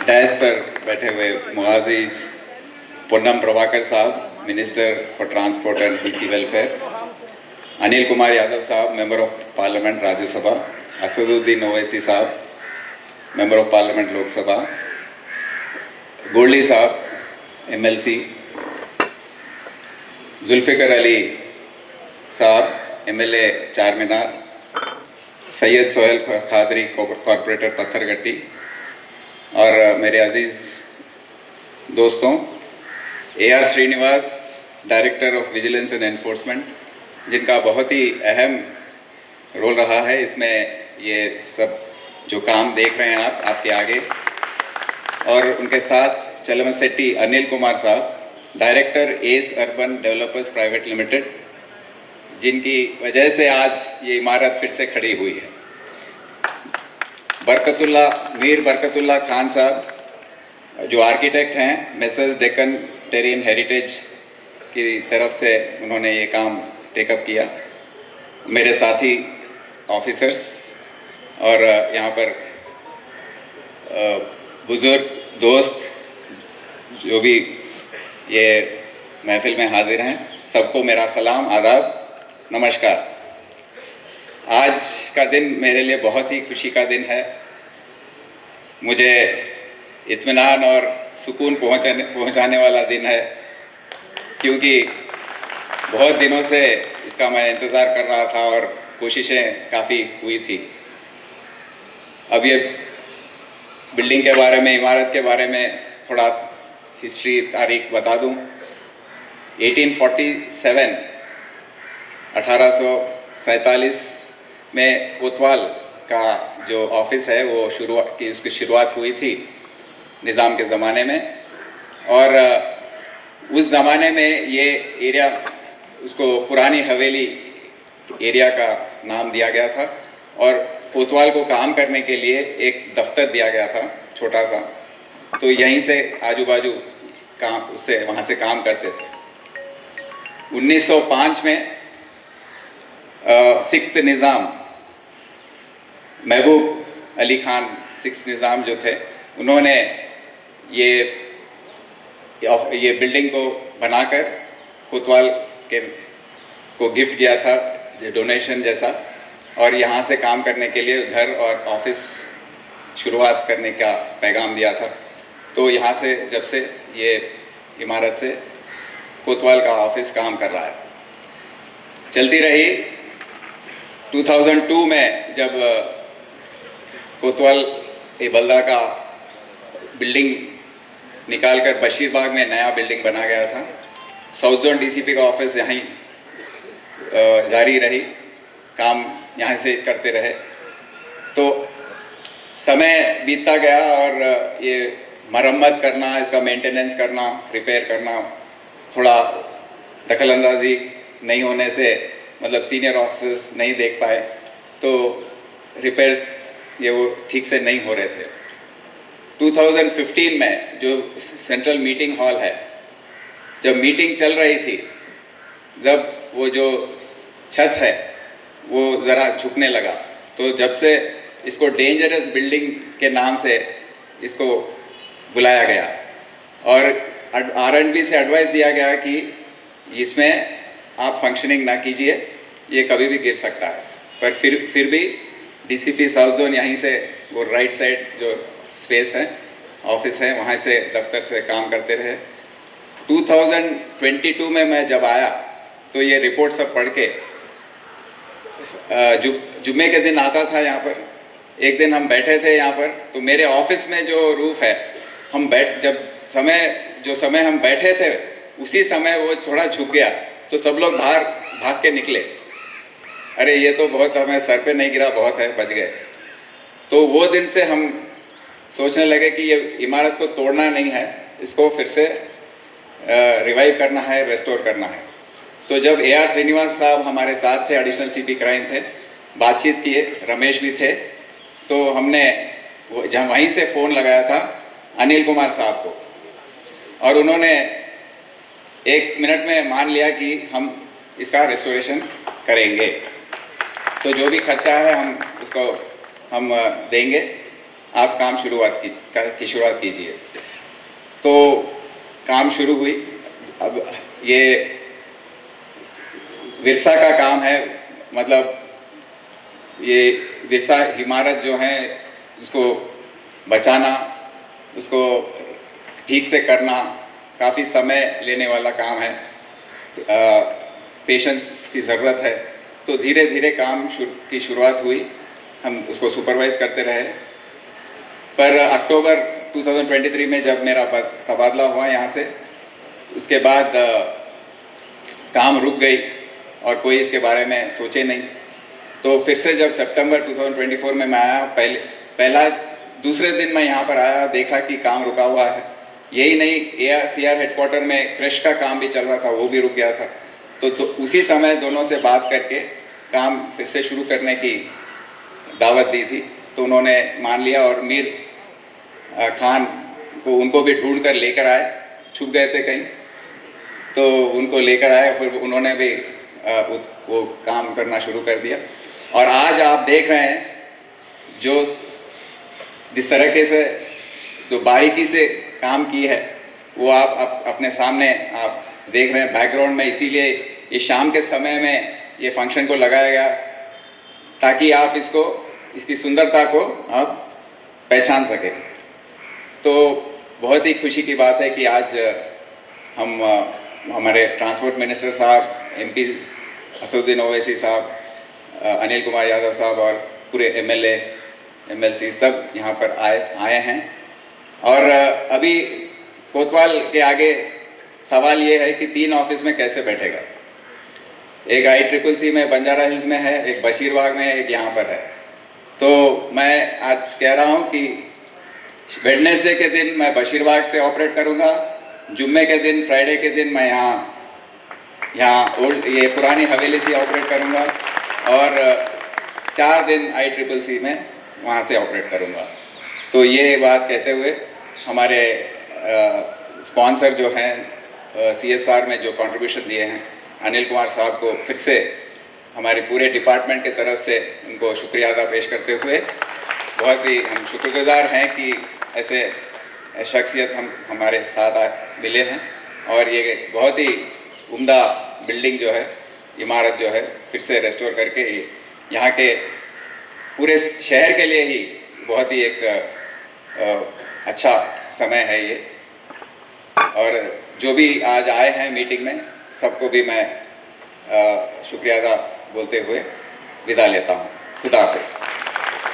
Dash पर बैठे हुए मुआजिज Poonam Prabhakar sahab, minister for transport and BC welfare, Anil Kumar Yadav sahab, member of parliament Rajya Sabha, Asaduddin Owaisi sahab, member of parliament Lok Sabha, Goldy sahab MLC, Zulfiqar Ali sahab MLA Charminar, Syed Sohail Qadri corporator Pathargatti, और मेरे अजीज़ दोस्तों AR Srinivas, director of vigilance and enforcement, जिनका बहुत ही अहम रोल रहा है इसमें, ये सब जो काम देख रहे हैं आप आपके आगे, और उनके साथ चलमसेट्टी अनिल कुमार साहब, director S urban developers private limited, जिनकी वजह से आज ये इमारत फिर से खड़ी हुई है। मीर बरकतुल्ला खान साहब जो आर्किटेक्ट हैं, मेसर्स डेक्कन टेरियन हेरिटेज की तरफ से उन्होंने ये काम टेकअप किया। मेरे साथी ऑफिसर्स और यहाँ पर बुजुर्ग दोस्त जो भी ये महफिल में हाजिर हैं, सबको मेरा सलाम, आदाब, नमस्कार। आज का दिन मेरे लिए बहुत ही खुशी का दिन है। मुझे इत्मीनान और सुकून पहुंचाने वाला दिन है, क्योंकि बहुत दिनों से इसका मैं इंतज़ार कर रहा था और कोशिशें काफ़ी हुई थी। अब ये बिल्डिंग के बारे में, इमारत के बारे में थोड़ा हिस्ट्री, तारीख बता दूं। 1847 1847 में कोतवाल का जो ऑफिस है वो उसकी शुरुआत हुई थी निज़ाम के ज़माने में, और उस ज़माने में ये एरिया, उसको पुरानी हवेली एरिया का नाम दिया गया था, और कोतवाल को काम करने के लिए एक दफ्तर दिया गया था छोटा सा, तो यहीं से आजू बाजू काम, उससे वहाँ से काम करते थे। 1905 में सिक्स्थ निज़ाम महबूब अली खान, सिक्स्थ निज़ाम जो थे, उन्होंने ये बिल्डिंग को बनाकर कोतवाल को गिफ्ट किया था, डोनेशन जैसा, और यहाँ से काम करने के लिए घर और ऑफिस शुरुआत करने का पैगाम दिया था। तो यहाँ से, जब से ये इमारत से कोतवाल का ऑफिस काम कर रहा है, चलती रही। 2002 में जब कोतवाल बल्दा का बिल्डिंग निकालकर बशीरबाग में नया बिल्डिंग बना गया था, साउथ जोन DCP का ऑफिस यहीं जारी रही, काम यहाँ से करते रहे। तो समय बीतता गया और ये मरम्मत करना, इसका मेंटेनेंस करना, रिपेयर करना, थोड़ा दखलंदाजी नहीं होने से, मतलब सीनियर ऑफिसर्स नहीं देख पाए, तो रिपेयर्स ये वो ठीक से नहीं हो रहे थे। 2015 में जो सेंट्रल मीटिंग हॉल है, जब मीटिंग चल रही थी, जब वो जो छत है वो ज़रा झुकने लगा, तो जब से इसको डेंजरस बिल्डिंग के नाम से इसको बुलाया गया, और R&B से एडवाइस दिया गया कि इसमें आप फंक्शनिंग ना कीजिए, ये कभी भी गिर सकता है। पर फिर भी DCP साउथ जोन यहीं से, वो राइट साइड जो स्पेस है, ऑफिस है, वहाँ से दफ्तर से काम करते रहे। 2022 में मैं जब आया तो ये रिपोर्ट सब पढ़ के, जुम्मे के दिन आता था यहाँ पर, एक दिन हम बैठे थे यहाँ पर, तो मेरे ऑफिस में जो रूफ है, जो समय हम बैठे थे उसी समय वो थोड़ा झुक गया, तो सब लोग बाहर भाग के निकले। अरे ये तो बहुत, हमें सर पे नहीं गिरा, बहुत है, बच गए। तो वो दिन से हम सोचने लगे कि ये इमारत को तोड़ना नहीं है, इसको फिर से रिवाइव करना है, रेस्टोर करना है। तो जब AR श्रीनिवास साहब हमारे साथ थे, एडिशनल CP क्राइम थे, बातचीत किए, रमेश भी थे, तो हमने वहीं से फ़ोन लगाया था अनिल कुमार साहब को, और उन्होंने 1 मिनट में मान लिया कि हम इसका रेस्टोरेशन करेंगे। तो जो भी खर्चा है हम उसको देंगे, आप काम की शुरुआत कीजिए। तो काम शुरू हुई। अब ये विरसा का काम है, मतलब ये विरसा इमारत जो है उसको बचाना, उसको ठीक से करना काफ़ी समय लेने वाला काम है, पेशेंस की ज़रूरत है। तो धीरे धीरे काम की शुरुआत हुई, हम उसको सुपरवाइज करते रहे। पर अक्टूबर 2023 में जब मेरा तबादला हुआ यहाँ से, उसके बाद काम रुक गई और कोई इसके बारे में सोचे नहीं। तो फिर से जब सितंबर 2024 में मैं आया, दूसरे दिन मैं यहाँ पर आया, देखा कि काम रुका हुआ है। यही नहीं, ARCR हेडक्वार्टर में क्रश का काम भी चल रहा था, वो भी रुक गया था। तो उसी समय दोनों से बात करके काम फिर से शुरू करने की दावत दी थी, तो उन्होंने मान लिया। और मीर खान को उनको भी ढूंढ कर लेकर आए, छुप गए थे कहीं, तो उनको लेकर आए, फिर उन्होंने भी वो काम करना शुरू कर दिया। और आज आप देख रहे हैं जो जिस तरीके से जो बारीकी से काम की है, वो आप अपने सामने आप देख रहे हैं बैकग्राउंड में। इसीलिए ये शाम के समय में ये फंक्शन को लगाया गया, ताकि आप इसकी सुंदरता को आप पहचान सकें। तो बहुत ही खुशी की बात है कि आज हम हमारे ट्रांसपोर्ट मिनिस्टर साहब, MP असदुद्दीन ओवैसी साहब, अनिल कुमार यादव साहब और पूरे MLA MLC सब यहाँ पर आए हैं। और अभी कोतवाल के आगे सवाल ये है कि 3 ऑफिस में कैसे बैठेगा। एक ICCC में बंजारा हिल्स में है, एक बशीरबाग में है, एक यहाँ पर है। तो मैं आज कह रहा हूँ कि वेडनेसडे के दिन मैं बशीरबाग से ऑपरेट करूँगा, जुम्मे के दिन, फ्राइडे के दिन मैं यहाँ ये पुरानी हवेली से ऑपरेट करूँगा, और 4 दिन ICCC में वहाँ से ऑपरेट करूँगा। तो ये बात कहते हुए हमारे स्पॉन्सर जो हैं CSR में जो कंट्रीब्यूशन दिए हैं, अनिल कुमार साहब को फिर से हमारे पूरे डिपार्टमेंट के तरफ से उनको शुक्रिया अदा पेश करते हुए बहुत ही हम शुक्रगुजार हैं कि ऐसे शख्सियत हमारे साथ मिले हैं। और ये बहुत ही उम्दा बिल्डिंग जो है, इमारत जो है, फिर से रेस्टोर करके यहाँ के पूरे शहर के लिए ही बहुत ही एक अच्छा समय है ये। और जो भी आज आए हैं मीटिंग में, सबको भी मैं शुक्रिया अदा बोलते हुए विदा लेता हूँ। खुदा हाफिज़।